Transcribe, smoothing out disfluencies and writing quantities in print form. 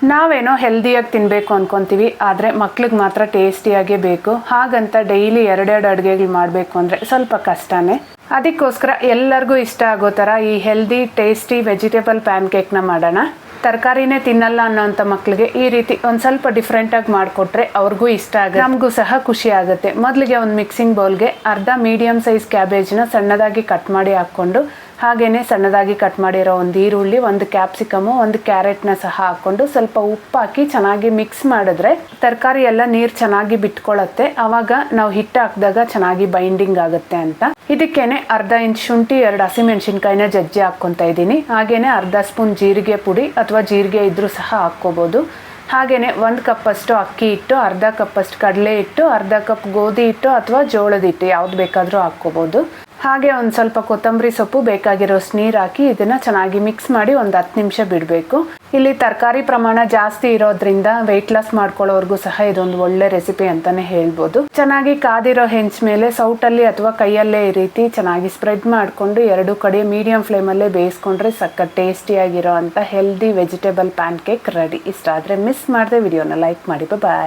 ನಾವೇನೋ ಹೆಲ್ದಿಯಾಗಿ ತಿನ್ನಬೇಕು ಅಂದ್ಕೊತೀವಿ, ಆದರೆ ಮಕ್ಳಿಗೆ ಮಾತ್ರ ಟೇಸ್ಟಿಯಾಗೇ ಬೇಕು. ಹಾಗಂತ ಡೈಲಿ ಎರಡೆರಡು ಅಡುಗೆಗಳು ಮಾಡಬೇಕು ಅಂದರೆ ಸ್ವಲ್ಪ ಕಷ್ಟನೇ. ಅದಕ್ಕೋಸ್ಕರ ಎಲ್ಲರಿಗೂ ಇಷ್ಟ ಆಗೋ ಥರ ಈ ಹೆಲ್ದಿ ಟೇಸ್ಟಿ ವೆಜಿಟೇಬಲ್ ಪ್ಯಾನ್ ಕೇಕ್ನ ಮಾಡೋಣ. ತರಕಾರಿನೇ ತಿನ್ನಲ್ಲ ಅನ್ನೋಂಥ ಮಕ್ಕಳಿಗೆ ಈ ರೀತಿ ಒಂದು ಸ್ವಲ್ಪ ಡಿಫ್ರೆಂಟಾಗಿ ಮಾಡಿಕೊಟ್ರೆ ಅವ್ರಿಗೂ ಇಷ್ಟ ಆಗುತ್ತೆ, ನಮಗೂ ಸಹ ಖುಷಿ ಆಗುತ್ತೆ. ಮೊದಲಿಗೆ ಒಂದು ಮಿಕ್ಸಿಂಗ್ ಬೌಲ್ಗೆ ಅರ್ಧ ಮೀಡಿಯಮ್ ಸೈಜ್ ಕ್ಯಾಬೇಜ್ನ ಸಣ್ಣದಾಗಿ ಕಟ್ ಮಾಡಿ ಹಾಕ್ಕೊಂಡು, ಹಾಗೆಯೇ ಸಣ್ಣದಾಗಿ ಕಟ್ ಮಾಡಿರೋ ಒಂದು ಈರುಳ್ಳಿ, ಒಂದು ಕ್ಯಾಪ್ಸಿಕಮು, ಒಂದು ಕ್ಯಾರೆಟ್ನ ಸಹ ಹಾಕ್ಕೊಂಡು ಸ್ವಲ್ಪ ಉಪ್ಪು ಹಾಕಿ ಚೆನ್ನಾಗಿ ಮಿಕ್ಸ್ ಮಾಡಿದ್ರೆ ತರಕಾರಿ ಎಲ್ಲ ನೀರು ಚೆನ್ನಾಗಿ ಬಿಟ್ಕೊಳ್ಳುತ್ತೆ. ಆವಾಗ ನಾವು ಹಿಟ್ಟು ಹಾಕಿದಾಗ ಚೆನ್ನಾಗಿ ಬೈಂಡಿಂಗ್ ಆಗುತ್ತೆ ಅಂತ. ಇದಕ್ಕೇನೆ ಅರ್ಧ ಇಂಚ್ ಶುಂಠಿ, 2 ಹಸಿಮೆಣಸಿನ್ಕಾಯಿನ ಜಜ್ಜಿ ಹಾಕ್ಕೊತಾ ಇದ್ದೀನಿ. ಹಾಗೆಯೇ ಅರ್ಧ ಸ್ಪೂನ್ ಜೀರಿಗೆ ಪುಡಿ ಅಥವಾ ಜೀರಿಗೆ ಇದ್ರೂ ಸಹ ಹಾಕ್ಕೋಬೋದು. ಹಾಗೆಯೇ 1 ಕಪ್ಪಷ್ಟು ಅಕ್ಕಿ ಹಿಟ್ಟು, ಅರ್ಧ ಕಪ್ಪಷ್ಟು ಕಡಲೆ ಹಿಟ್ಟು, ಅರ್ಧ ಕಪ್ ಗೋಧಿ ಹಿಟ್ಟು ಅಥವಾ ಜೋಳದ ಹಿಟ್ಟು ಯಾವ್ದು ಬೇಕಾದರೂ ಹಾಕ್ಕೋಬೋದು. ಹಾಗೆ ಒಂದು ಸ್ವಲ್ಪ ಕೊತ್ತಂಬರಿ ಸೊಪ್ಪು, ಬೇಕಾಗಿರೋಷ್ಟು ನೀರು ಹಾಕಿ ಇದನ್ನು ಚೆನ್ನಾಗಿ ಮಿಕ್ಸ್ ಮಾಡಿ ಒಂದು 10 ನಿಮಿಷ ಬಿಡಬೇಕು. ಇಲ್ಲಿ ತರಕಾರಿ ಪ್ರಮಾಣ ಜಾಸ್ತಿ ಇರೋದ್ರಿಂದ ವೆಯ್ಟ್ ಲಾಸ್ ಮಾಡ್ಕೊಳ್ಳೋರ್ಗೂ ಸಹ ಇದೊಂದು ಒಳ್ಳೆ ರೆಸಿಪಿ ಅಂತಲೇ ಹೇಳ್ಬೋದು. ಚೆನ್ನಾಗಿ ಕಾದಿರೋ ಹೆಂಚ್ ಮೇಲೆ ಸೌಟಲ್ಲಿ ಅಥವಾ ಕೈಯಲ್ಲೇ ಈ ರೀತಿ ಚೆನ್ನಾಗಿ ಸ್ಪ್ರೆಡ್ ಮಾಡಿಕೊಂಡು 2 ಕಡೆ ಮೀಡಿಯಂ ಫ್ಲೇಮಲ್ಲೇ ಬೇಯಿಸ್ಕೊಂಡ್ರೆ ಸಖತ್ ಟೇಸ್ಟಿಯಾಗಿರೋ ಅಂಥ healthy vegetable PAN cake ready. ಇಷ್ಟ ಆದರೆ ಮಿಸ್ ಮಾಡದೆ ವಿಡಿಯೋನ ಲೈಕ್ ಮಾಡಿ. ಬಾಯ್.